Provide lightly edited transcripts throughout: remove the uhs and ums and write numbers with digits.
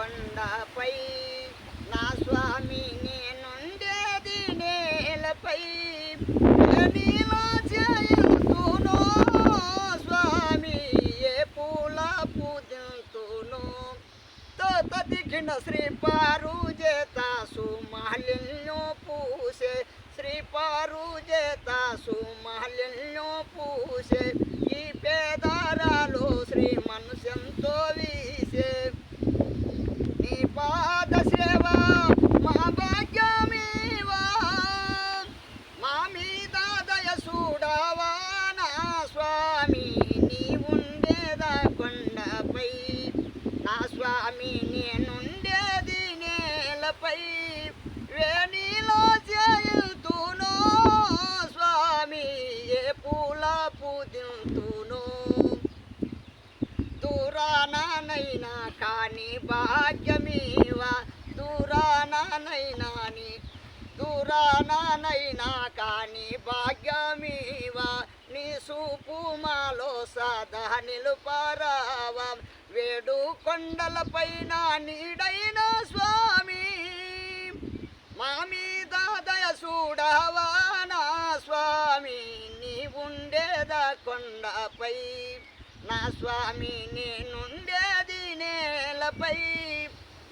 కొండపై నా స్వామి నేనుండేది నేలపై నీలో చేయుతునో స్వామి ఏ పూల పూజింతును తదిగిన శ్రీ పారుజేత సుమాలిన్యో పూసే శ్రీ పారుజేత సుమాలిన్యో పూసే ఈ పేదారాలు శ్రీ మనుష్యంతో వీసే నీ పాద సేవ మా భాగ్యమేవా మా మీద దయ చూడవా నా స్వామి నీ ఉండేదా కొండపై నా స్వామి నేనుండేది నేలపై వేణిలో చేయుతునో స్వామి ఏ పూల పూజింతునో దూరానైనా కాని భాగ్యమీవా దూరానైనా కాని భాగ్యమీవా నీ సూపు మాలో సదా నిలుపరావా వేడు కొండలపైన నీడైన స్వామి మా మీద దయ చూడవా నా స్వామి నీ ఉండేదా కొండపై నా స్వామి నేనుండేది నేలపై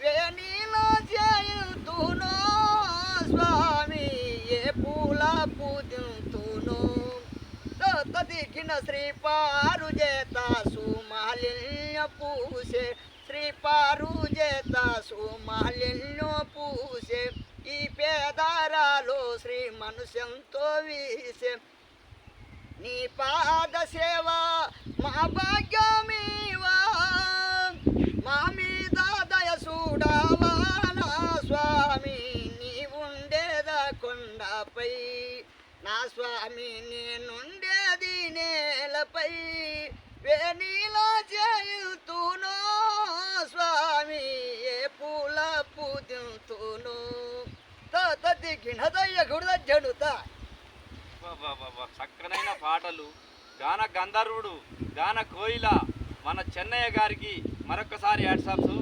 వేణిలో చేయుతునో స్వామి ఏ పూల పూజింతునో తదికిన శ్రీ పారుజేత సుమాలిన్య పూసే శ్రీ పారుజేత సుమాలిన్య పూసే ఈ పేదారాలు శ్రీ మనుష్యంతో వీసే నీ పాద సేవ మా భాగ్యమీవా మా మీద దయ చూడవా నా స్వామి నీ ఉండేదా కొండపై నా స్వామి నేనుండేది నేలపై వేణిలో చేయుతునో స్వామి ఏ పూల పూజింతునో తదిగినదయ్య గుడిద జడుతా చక్కనైన పాటలు గాన గంధర్వుడు గాన కోయిల మన చెన్నయ్య గారికి మరొకసారి హ్యాట్సాప్స్.